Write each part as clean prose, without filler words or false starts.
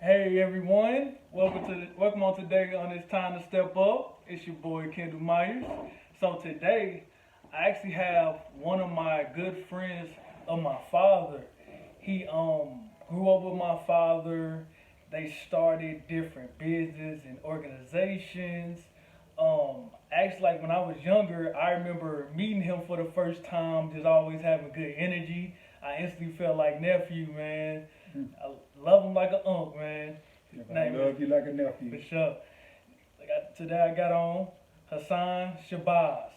Hey everyone, welcome on today on It's Time to Step Up. It's your boy Kendall Myers. So today I actually have one of my good friends of my father. He grew up with my father. They started different business and organizations. Actually, like when I was younger, I remember meeting him for the first time, just always having good energy. I instantly felt like nephew, man. I love him like an uncle, man. His I name love is you like a for nephew. sure. Today I got on Hassan Shabazz.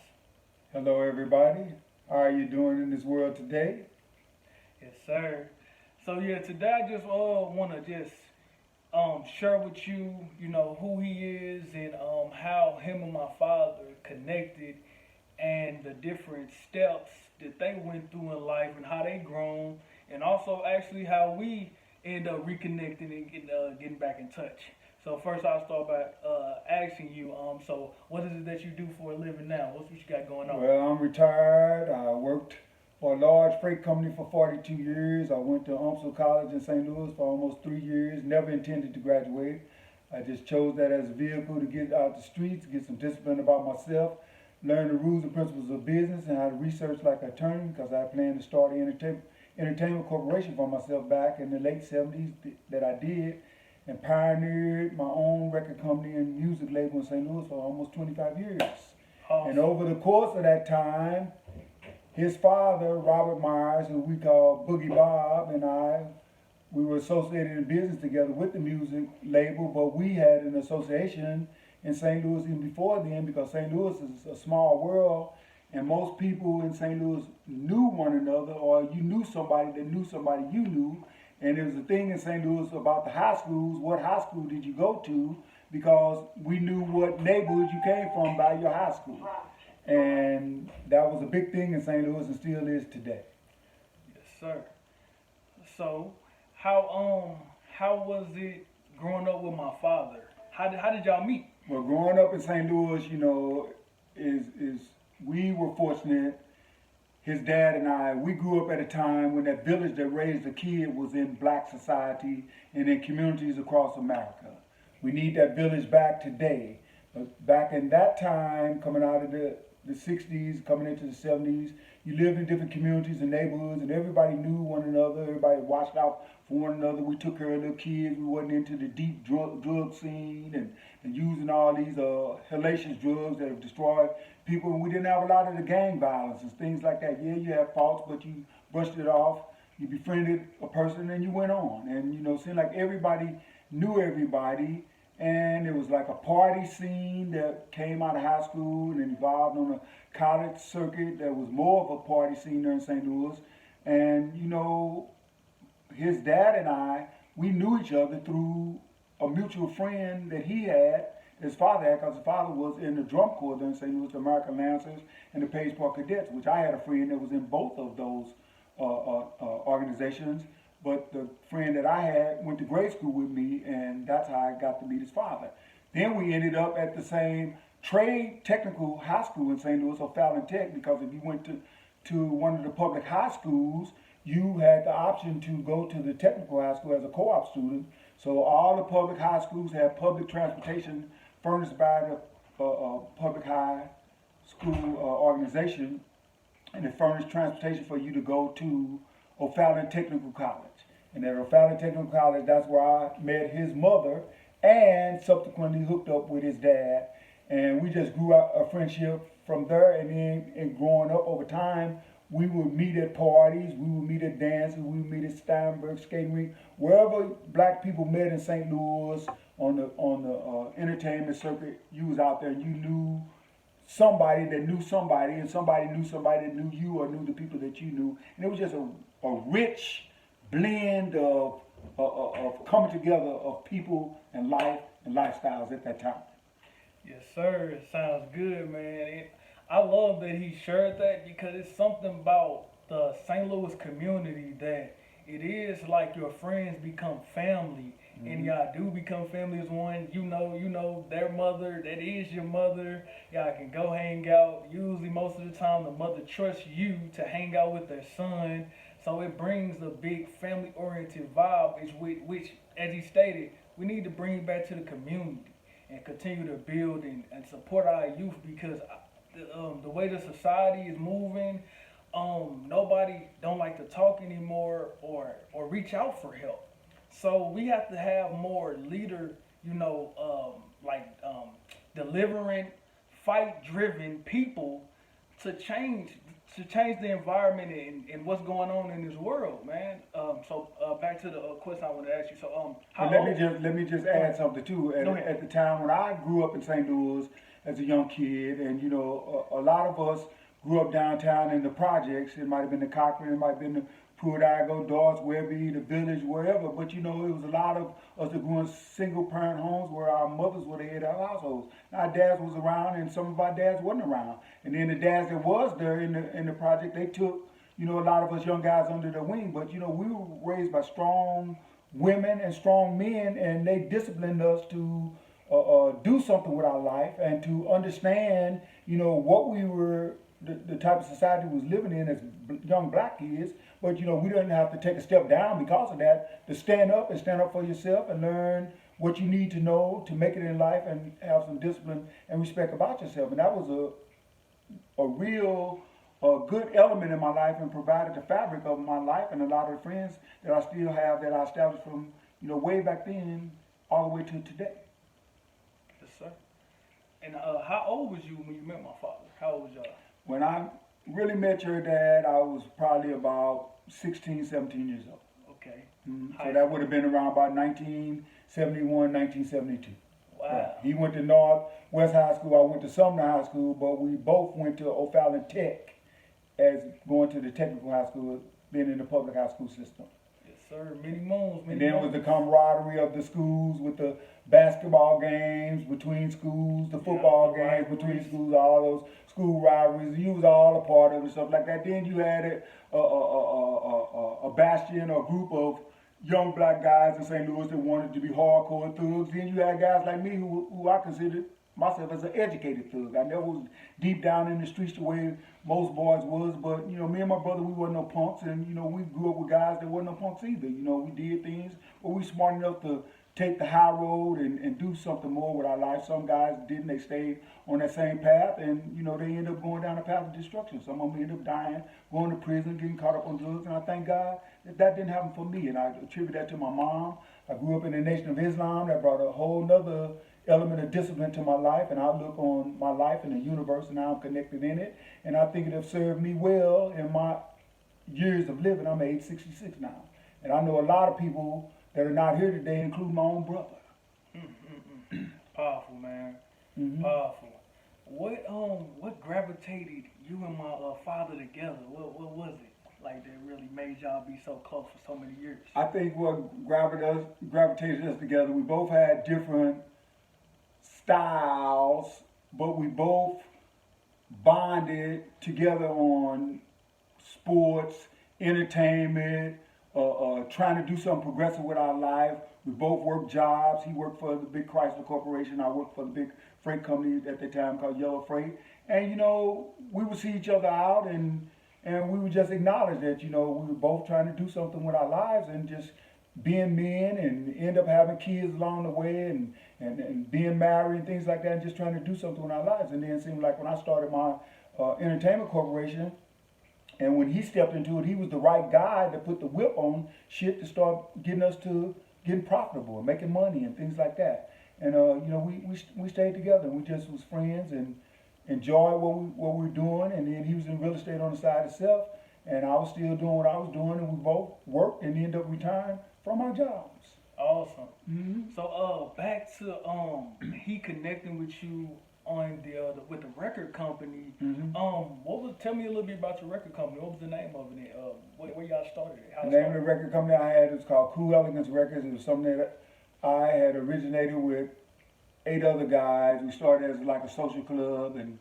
Hello, everybody. How are you doing in this world today? Yes, sir. So yeah, today I just want to just share with you, who he is and how him and my father connected and the different steps that they went through in life and how they grown, and also actually how we end up reconnecting and getting back in touch. So first, I'll start by asking you, so what is it that you do for a living now? What you got going on? Well, I'm retired. I worked for a large freight company for 42 years. I went to UMSL College in St. Louis for almost 3 years. Never intended to graduate. I just chose that as a vehicle to get out the streets, get some discipline about myself, learn the rules and principles of business, and how to research like an attorney, because I plan to start an entertainment corporation for myself back in the late 70s that I did, and pioneered my own record company and music label in St. Louis for almost 25 years. Awesome. And over the course of that time, his father, Robert Myers, who we call Boogie Bob, and we were associated in business together with the music label, but we had an association in St. Louis even before then, because St. Louis is a small world, and most people in St. Louis knew one another, or you knew somebody that knew somebody you knew. And there was a thing in St. Louis about the high schools. What high school did you go to? Because we knew what neighborhood you came from by your high school. And that was a big thing in St. Louis and still is today. Yes, sir. So how was it growing up with my father? How did y'all meet? Well, growing up in St. Louis, is we were fortunate. His dad and I, we grew up at a time when that village that raised a kid was in black society and in communities across America. We need that village back today. But back in that time, coming out of the 60s, coming into the 70s, you lived in different communities and neighborhoods, and everybody knew one another. Everybody watched out for one another. We took care of little kids. We wasn't into the deep drug scene and using all these hellacious drugs that have destroyed people. And we didn't have a lot of the gang violence and things like that. Yeah, you had faults, but you brushed it off. You befriended a person and you went on. And, it seemed like everybody knew everybody. And it was like a party scene that came out of high school and evolved on a college circuit that was more of a party scene there in St. Louis. And, his dad and I, we knew each other through a mutual friend that he had, his father had, because his father was in the drum corps there in St. Louis, the American Lancers and the Page Park Cadets, which I had a friend that was in both of those organizations. But the friend that I had went to grade school with me, and that's how I got to meet his father. Then we ended up at the same trade technical high school in St. Louis, or Fallon Tech, because if you went to one of the public high schools, you had the option to go to the technical high school as a co-op student. So all the public high schools have public transportation furnished by the public high school organization, and it furnished transportation for you to go to O'Fallon Technical College. And at O'Fallon Technical College, that's where I met his mother and subsequently hooked up with his dad. And we just grew out a friendship from there. And then in growing up over time, we would meet at parties, we would meet at dances, we would meet at Steinberg skating rink, wherever black people met in St. Louis on the entertainment circuit. You was out there and you knew somebody that knew somebody, and somebody knew somebody that knew you or knew the people that you knew. And it was just a rich blend of coming together of people and life and lifestyles at that time. Yes, sir. It sounds good, man. I love that he shared that because it's something about the St. Louis community that it is like your friends become family, and y'all do become family as one. You know their mother, that is your mother. Y'all can go hang out. Usually, most of the time, the mother trusts you to hang out with their son. So it brings a big family-oriented vibe, which, as he stated, we need to bring back to the community and continue to build and support our youth because the way the society is moving, nobody don't like to talk anymore or reach out for help. So we have to have more leader, delivering, fight-driven people to change the environment and what's going on in this world, man. Back to the question I want to ask you. So how But old? let me just add something too. Go ahead. At the time when I grew up in St. Louis as a young kid, and a lot of us grew up downtown in the projects. It might have been the Cochran, it might have been the Pruitt-Igoe, Dawes, Webby, the Village, wherever. But it was a lot of us that grew in single parent homes where our mothers were the head of our households. Our dads was around, and some of our dads wasn't around. And then the dads that was there in the project, they took a lot of us young guys under their wing. But we were raised by strong women and strong men, and they disciplined us to do something with our life and to understand, what we were, the type of society we was living in as young black kids. But we didn't have to take a step down because of that. To stand up and stand up for yourself and learn what you need to know to make it in life and have some discipline and respect about yourself. And that was a real good element in my life and provided the fabric of my life and a lot of the friends that I still have that I established from way back then all the way to today. Yes, sir. And how old was you when you met my father? How old was y'all? When I really met your dad, I was probably about 16, 17 years old. Okay. So that would have been around about 1971, 1972. Wow. Yeah. He went to Northwest High School. I went to Sumner High School, but we both went to O'Fallon Tech as going to the technical high school, being in the public high school system. Yes, sir. Many moons. And then it was the camaraderie of the schools with the basketball games between schools, the football games between schools, all those school rivalries. You was all a part of it, stuff like that. Then you had a bastion or group of young black guys in St. Louis that wanted to be hardcore thugs. Then you had guys like me who I considered myself as an educated thug. I never was deep down in the streets the way most boys was, but me and my brother, we wasn't no punks, and we grew up with guys that wasn't no punks either. We did things, but we smart enough to take the high road and do something more with our life. Some guys didn't, they stayed on that same path, and they ended up going down a path of destruction. Some of them ended up dying, going to prison, getting caught up on drugs, and I thank God that didn't happen for me, and I attribute that to my mom. I grew up in the Nation of Islam. That brought a whole nother element of discipline to my life and outlook on my life and the universe and how I'm connected in it. And I think it has served me well in my years of living. I'm age 66 now. And I know a lot of people that are not here today, including my own brother. Powerful, man. Mm-hmm. Powerful. What gravitated you and my father together? What was it like that really made y'all be so close for so many years? I think what gravitated us together, we both had different styles, but we both bonded together on sports, entertainment, trying to do something progressive with our life. We both worked jobs. He worked for the big Chrysler Corporation. I worked for the big freight company at the time called Yellow Freight. And we would see each other out, and we would just acknowledge that we were both trying to do something with our lives and just being men and end up having kids along the way and being married and things like that, and just trying to do something with our lives. And then it seemed like when I started my entertainment corporation, and when he stepped into it, he was the right guy to put the whip on shit to start getting us to getting profitable and making money and things like that. And we stayed together, and we just was friends and enjoyed what we were doing. And then he was in real estate on the side himself, and I was still doing what I was doing, and we both worked and ended up retiring from our jobs. Awesome. Mm-hmm. So back to he connecting with you on with the record company. Mm-hmm. Tell me a little bit about your record company. What was the name of it? Where y'all started it? The name of the record company I had was called Cool Elegance Records. It was something that I had originated with 8 other guys. We started as like a social club, and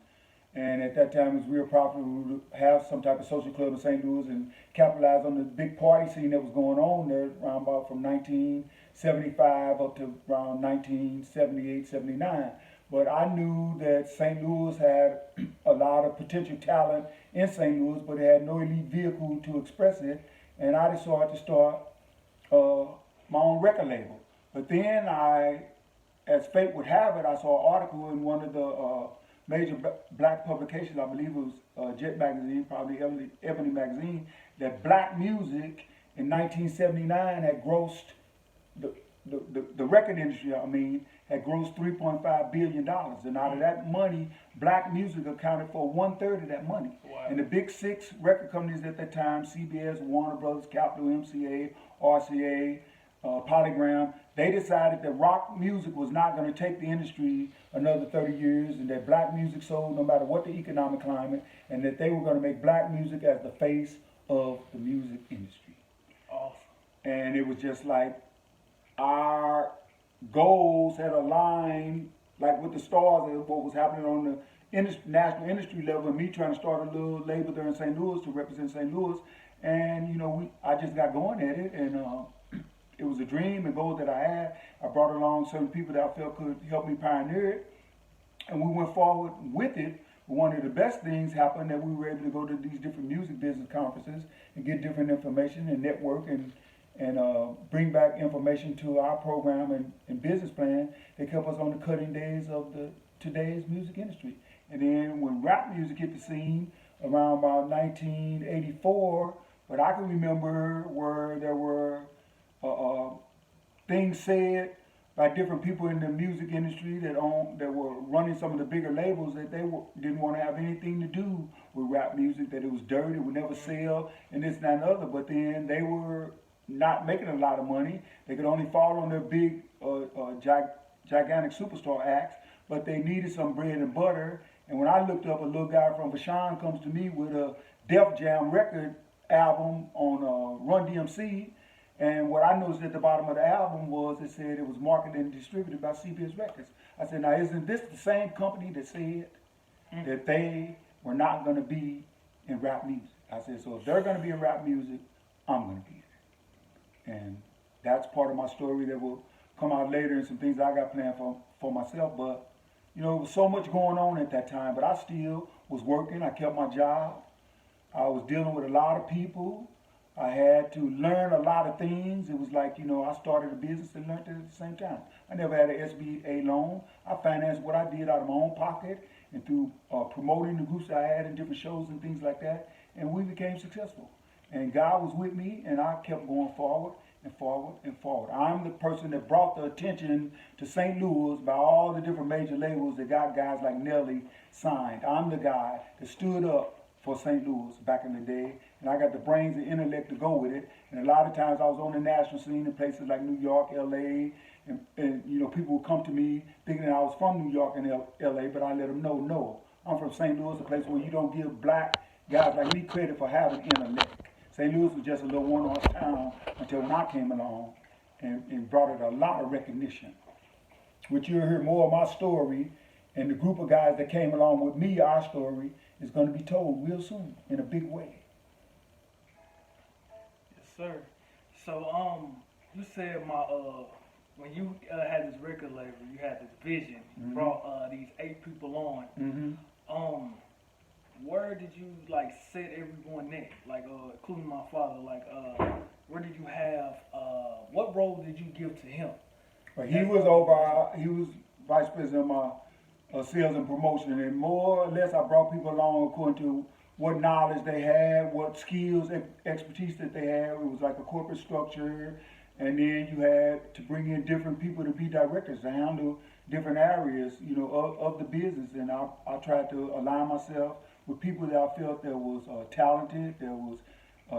at that time it was real profitable. We would have some type of social club in St. Louis and capitalize on the big party scene that was going on there around about from 1975 up to around 1978, 79. But I knew that St. Louis had a lot of potential talent in St. Louis, but it had no elite vehicle to express it. and I decided to start my own record label. But then as fate would have it, I saw an article in one of the major black publications, I believe it was Jet Magazine, probably Ebony Magazine, that black music in 1979 had grossed, the record industry, had grossed $3.5 billion. And out of that money, black music accounted for 1/3 of that money. Wow. And the big six record companies at that time, CBS, Warner Brothers, Capitol, MCA, RCA, Polygram, they decided that rock music was not going to take the industry another 30 years, and that black music sold no matter what the economic climate, and that they were going to make black music as the face of the music industry. Awesome. And it was just like our goals had aligned like with the stars of what was happening on the national industry level, and me trying to start a little label there in St. Louis to represent St. Louis. And I just got going at it, and it was a dream and goal that I had. I brought along certain people that I felt could help me pioneer it, and we went forward with it. One of the best things happened that we were able to go to these different music business conferences and get different information and network and bring back information to our program and business plan that kept us on the cutting days of today's music industry. And then when rap music hit the scene around about 1984, but I can remember where there were things said by different people in the music industry that were running some of the bigger labels that they didn't want to have anything to do with rap music, that it was dirty, it would never sell, and this, that, and the other. But then they were not making a lot of money. They could only fall on their big, gigantic superstar acts, but they needed some bread and butter. And when I looked up, a little guy from Vashon comes to me with a Def Jam record album on Run DMC. And what I noticed at the bottom of the album was it said it was marketed and distributed by CBS Records. I said, now isn't this the same company that said that they were not going to be in rap music? I said, so if they're going to be in rap music, I'm going to be in it. And that's part of my story that will come out later and some things I got planned for myself. But, it was so much going on at that time, but I still was working. I kept my job. I was dealing with a lot of people. I had to learn a lot of things. It was like, I started a business and learned it at the same time. I never had an SBA loan. I financed what I did out of my own pocket and through promoting the groups I had in different shows and things like that. And we became successful. And God was with me, and I kept going forward and forward and forward. I'm the person that brought the attention to St. Louis by all the different major labels that got guys like Nelly signed. I'm the guy that stood up for St. Louis back in the day, and I got the brains and intellect to go with it. And a lot of times I was on the national scene in places like New York, LA, and people would come to me thinking that I was from New York and LA, but I let them know, no, I'm from St. Louis, a place where you don't give black guys like me credit for having intellect. St. Louis was just a little one-horse town until when I came along and brought it a lot of recognition. Which you'll hear more of my story, and the group of guys that came along with me, our story, is going to be told real soon in a big way. Yes, sir. So, you said when you had this record label, you had this vision. You brought these 8 people on. Where did you set everyone next? Including my father. Where did you have? What role did you give to him? Well, he was vice president of my sales and promotion, and more or less I brought people along according to what knowledge they had, what skills, expertise that they had. It was like a corporate structure, and then you had to bring in different people to be directors to handle different areas, of the business. And I tried to align myself with people that I felt that was talented, that was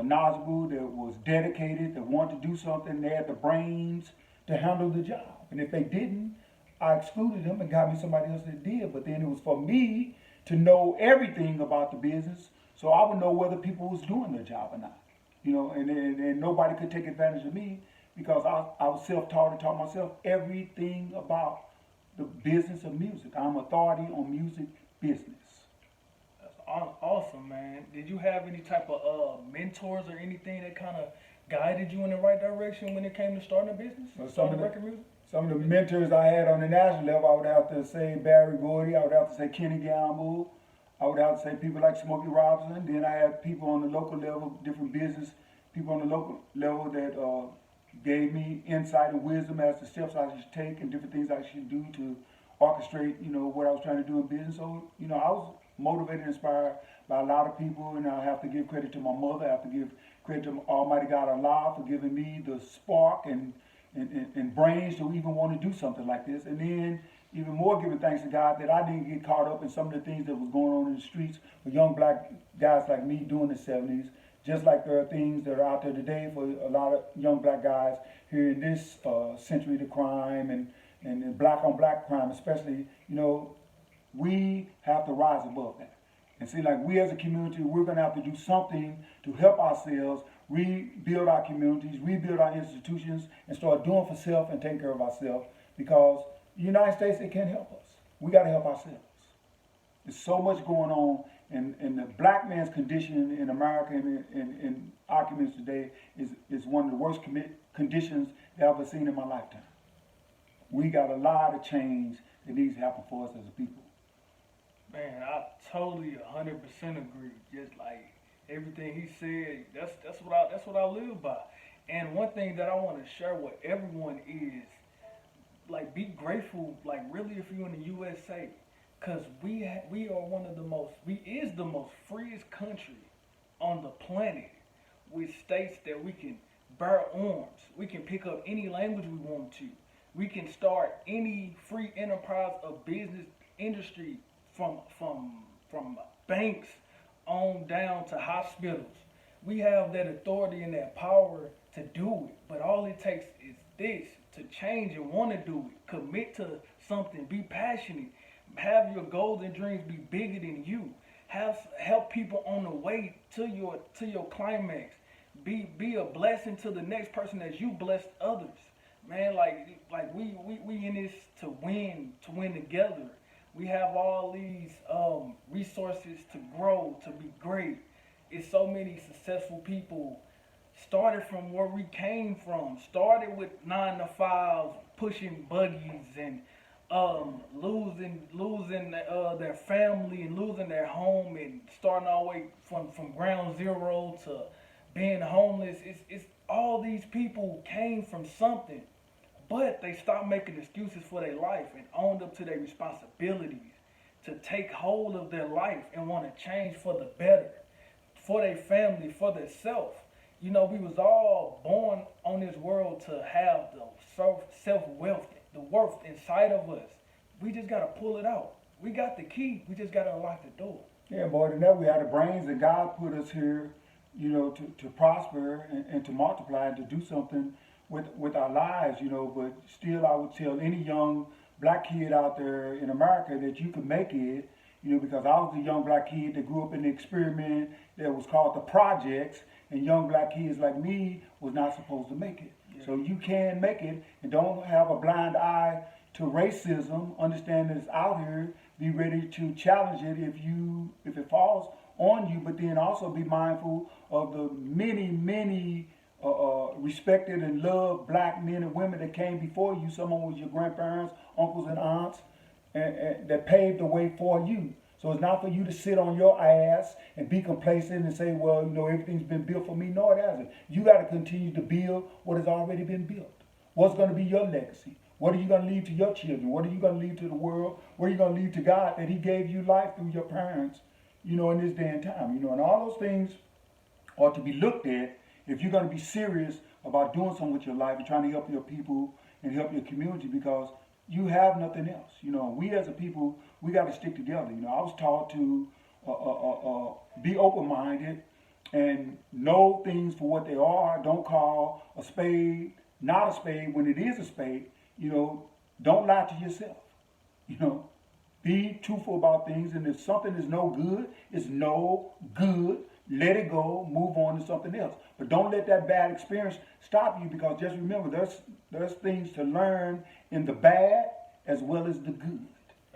knowledgeable, that was dedicated, that wanted to do something. They had the brains to handle the job. And if they didn't, I excluded them and got me somebody else that did. But then it was for me to know everything about the business, so I would know whether people was doing their job or not. And nobody could take advantage of me because I was self-taught and taught myself everything about the business of music. I'm authority on music business. Awesome, man. Did you have any type of mentors or anything that kind of guided you in the right direction when it came to starting a business? Starting record music? Some of the mentors I had on the national level, I would have to say Barry Gordy, I would have to say Kenny Gamble, I would have to say people like Smokey Robinson. Then I had people on the local level, different business people on the local level that gave me insight and wisdom as to steps I should take and different things I should do to orchestrate, what I was trying to do in business. So, I was motivated and inspired by a lot of people, and I have to give credit to my mother. I have to give credit to Almighty God Allah for giving me the spark and brains to even want to do something like this. And then even more giving thanks to God that I didn't get caught up in some of the things that was going on in the streets for young black guys like me during the 70s. Just like there are things that are out there today for a lot of young black guys here in this century, the crime and black on black crime especially, we have to rise above that. And see, like we as a community, we're going to have to do something to help ourselves rebuild our communities, rebuild our institutions, and start doing for self and taking care of ourselves, because the United States, they can't help us. We got to help ourselves. There's so much going on, and the black man's condition in America and in our communities today is one of the worst conditions that I've ever seen in my lifetime. We got a lot of change that needs to happen for us as a people. Man, I totally 100% agree. Just like everything he said, that's what I live by. And one thing that I want to share with everyone is, like, be grateful, like, really, if you're in the USA, because we are the most freest country on the planet, with states that we can bear arms. We can pick up any language we want to. We can start any free enterprise of business industry from banks on down to hospitals. We have that authority and that power to do it. But all it takes is this, to change and want to do it. Commit to something. Be passionate. Have your goals and dreams be bigger than you. Help people on the way to your climax. Be a blessing to the next person as you blessed others. Man, like we in this to win together. We have all these resources to grow, to be great. It's so many successful people started from where we came from. Started with 9 to 5s, pushing buggies and losing their family and losing their home and starting all the way from ground zero to being homeless. It's all these people came from something. But they stopped making excuses for their life and owned up to their responsibilities to take hold of their life and want to change for the better, for their family, for their self. We was all born on this world to have the self-wealth, the worth inside of us. We just got to pull it out. We got the key. We just got to unlock the door. Yeah, more than that, we had the brains that God put us here, to prosper and to multiply and to do something with our lives, but still I would tell any young black kid out there in America that you could make it, because I was a young black kid that grew up in the experiment that was called the projects, and young black kids like me was not supposed to make it. Yeah. So you can make it, and don't have a blind eye to racism. Understand that it's out here. Be ready to challenge it if it falls on you, but then also be mindful of the many respected and loved black men and women that came before you. Someone was your grandparents, uncles and aunts, and that paved the way for you. So it's not for you to sit on your ass and be complacent and say, well, everything's been built for me. No, it hasn't. You got to continue to build what has already been built. What's going to be your legacy? What are you going to leave to your children? What are you going to leave to the world? What are you going to leave to God that he gave you life through your parents, in this day and time? And all those things are to be looked at if you're going to be serious about doing something with your life and trying to help your people and help your community, because you have nothing else. We as a people, we got to stick together. I was taught to be open-minded and know things for what they are. Don't call a spade not a spade when it is a spade. Don't lie to yourself. Be truthful about things, and if something is no good, it's no good. Let it go, move on to something else. But don't let that bad experience stop you, because just remember, there's things to learn in the bad as well as the good.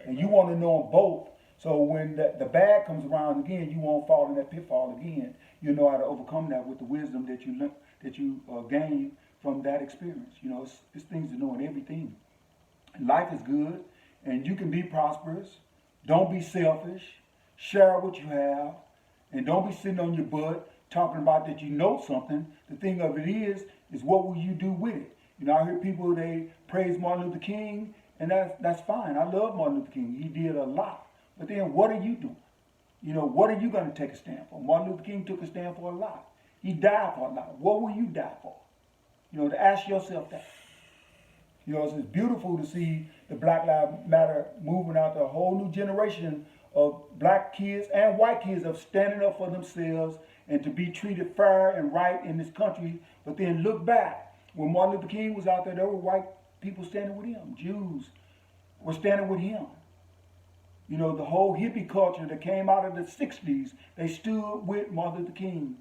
And you want to know them both. So when the bad comes around again, you won't fall in that pitfall again. You know how to overcome that with the wisdom that you gain from that experience. It's things to know in everything. Life is good, and you can be prosperous. Don't be selfish. Share what you have. And don't be sitting on your butt talking about that you know something. The thing of it is what will you do with it? You know, I hear people, they praise Martin Luther King, and that's fine. I love Martin Luther King. He did a lot. But then what are you doing? You know, what are you going to take a stand for? Martin Luther King took a stand for a lot. He died for a lot. What will you die for? You know, to ask yourself that. You know, it's beautiful to see the Black Lives Matter movement out there. A whole new generation of black kids and white kids of standing up for themselves and to be treated fair and right in this country. But then look back. When Martin Luther King was out there, there were white people standing with him. Jews were standing with him. You know, the whole hippie culture that came out of the 60s, they stood with Martin Luther King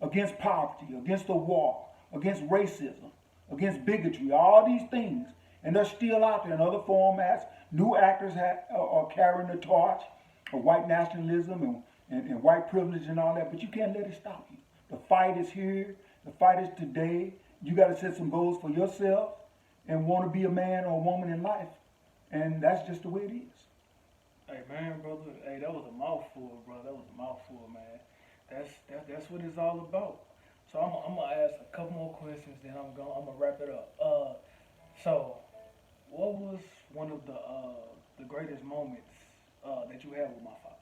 against poverty, against the war, against racism, against bigotry, all these things. And they're still out there in other formats. New actors are carrying the torch of white nationalism and white privilege and all that, but you can't let it stop you. The fight is here. The fight is today. You got to set some goals for yourself and want to be a man or a woman in life. And that's just the way it is. Hey man, brother. Hey, that was a mouthful, bro. That was a mouthful, man. That's what it's all about. So I'm gonna ask a couple more questions, then I'm gonna wrap it up. So what was one of the greatest moments that you had with my father?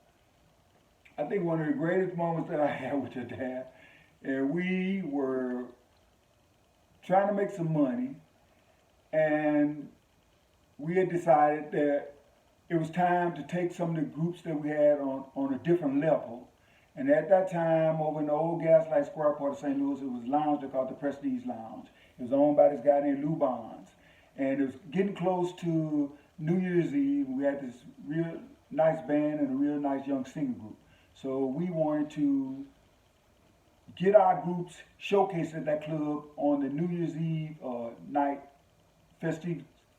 I think one of the greatest moments that I had with your dad, and we were trying to make some money, and we had decided that it was time to take some of the groups that we had on a different level. And at that time, over in the old Gaslight Square part of St. Louis, it was a lounge they called the Prestige Lounge. It was owned by this guy named Lou Bonds. And it was getting close to New Year's Eve. We had this real nice band and a real nice young singer group. So we wanted to get our groups showcased at that club on the New Year's Eve night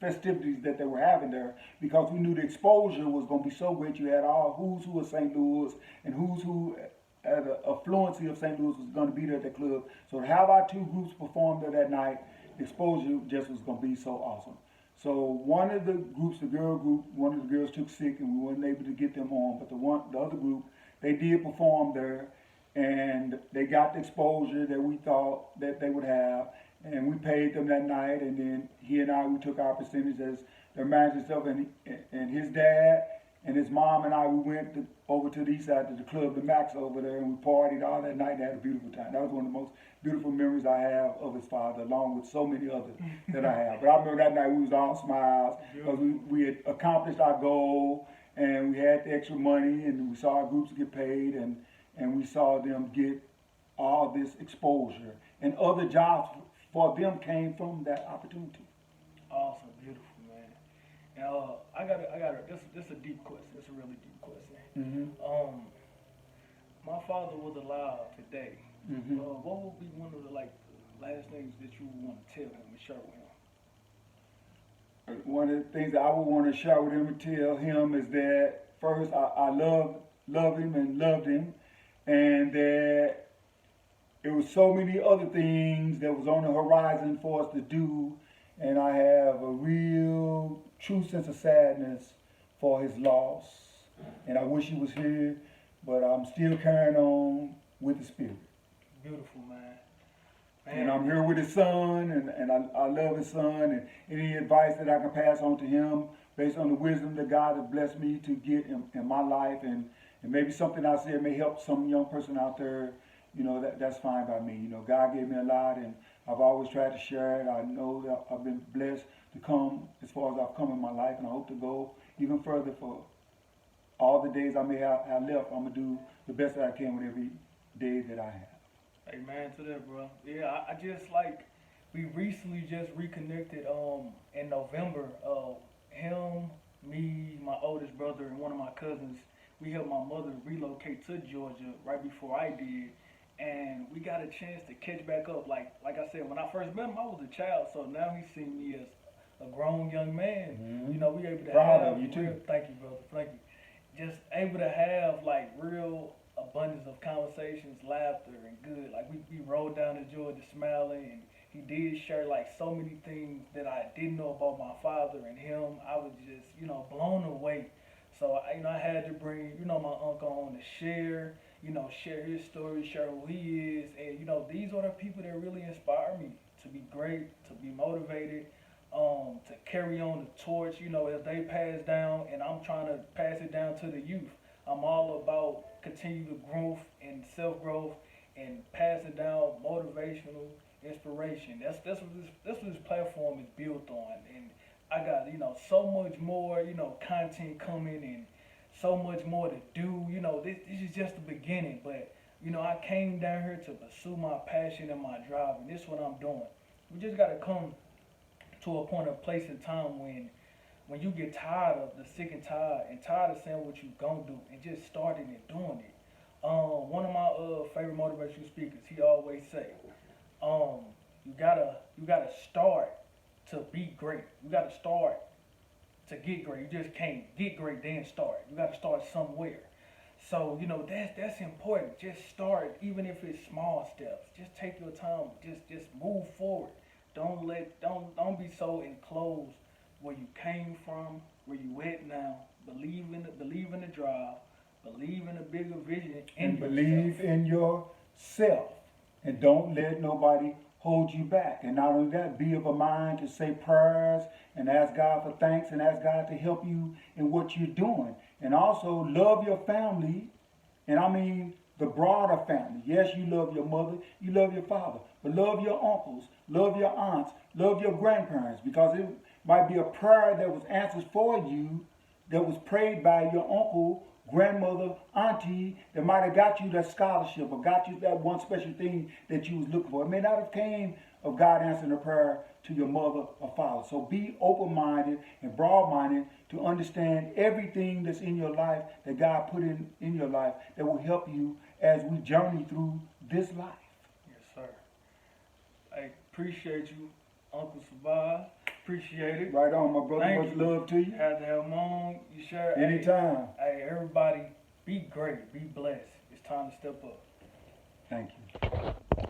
festivities that they were having there, because we knew the exposure was going to be so great. You had all who's who of St. Louis and who's who at the affluency of St. Louis was going to be there at the club. So to have our two groups perform there that night, the exposure just was going to be so awesome. So one of the groups, the girl group, one of the girls took sick and we weren't able to get them on, but the other group, they did perform there and they got the exposure that we thought that they would have. And we paid them that night, and then he and I, we took our percentage as their manager himself, and his dad and his mom and I, we went over to the east side to the club, the Max over there, and we partied all that night and had a beautiful time. That was one of the most beautiful memories I have of his father, along with so many others that I have. But I remember that night we was all smiles because we had accomplished our goal, and we had the extra money, and we saw our groups get paid, and we saw them get all this exposure. And other jobs for them came from that opportunity. Awesome, beautiful, man. And I got this is a deep question. It's a really deep question. Mm-hmm. My father was alive today. Mm-hmm. What would be one of the last things that you would want to tell him and share with him? One of the things that I would want to share with him and tell him is that first I love him and loved him, and that there was so many other things that was on the horizon for us to do, and I have a real true sense of sadness for his loss. And I wish he was here, but I'm still carrying on with the spirit. Beautiful, man. And I'm here with his son, and I love his son, and any advice that I can pass on to him based on the wisdom that God has blessed me to get in my life, and maybe something I said may help some young person out there. You know, that's fine by me. You know, God gave me a lot, and I've always tried to share it. I know that I've been blessed to come as far as I've come in my life, and I hope to go even further for all the days I may have left. I'm going to do the best that I can with every day that I have. Amen to that, bro. Yeah, I just we recently just reconnected in November. Him, me, my oldest brother, and one of my cousins, we helped my mother relocate to Georgia right before I did. And we got a chance to catch back up. Like I said, when I first met him, I was a child. So now he's seen me as a grown young man. Mm-hmm. You know, we able to Proud have of you too. thank you, brother. Thank you. Just able to have real abundance of conversations, laughter, and good. We rode down to Georgia smiling, and he did share so many things that I didn't know about my father and him. I was just blown away. So I had to bring my uncle on to share. share his story, share who he is. And, these are the people that really inspire me to be great, to be motivated, to carry on the torch, as they pass down, and I'm trying to pass it down to the youth. I'm all about continued growth and self-growth and passing down motivational inspiration. That's what this platform is built on. And I got, so much more, content coming and so much more to do. This is just the beginning, but I came down here to pursue my passion and my drive, and this is what I'm doing. We just gotta come to a point of place and time when you get tired of the sick and tired of saying what you gonna do and just starting and doing it. One of my favorite motivational speakers, he always say, you gotta start to be great. You gotta start to get great. You just can't get great then start. You gotta start somewhere. So that's important. Just start, even if it's small steps. Just take your time. Just move forward. Don't be so enclosed where you came from, where you at now. Believe in the drive. Believe in the bigger vision and believe in yourself. And don't let nobody hold you back. And not only that, be of a mind to say prayers and ask God for thanks and ask God to help you in what you're doing. And also love your family, and I mean the broader family. Yes, you love your mother, you love your father, but love your uncles, love your aunts, love your grandparents, because it might be a prayer that was answered for you, that was prayed by your uncle, grandmother, auntie, that might have got you that scholarship or got you that one special thing that you was looking for. It may not have came of God answering a prayer to your mother or father. So be open-minded and broad-minded to understand everything that's in your life, that God put in your life, that will help you as we journey through this life. Yes, sir. I appreciate you, Uncle Shabazz. Appreciate it. Right on, my brother. Thank Much you. love to you. Had to have him on. You sure? Anytime. Hey, everybody, be great. Be blessed. It's time to step up. Thank you.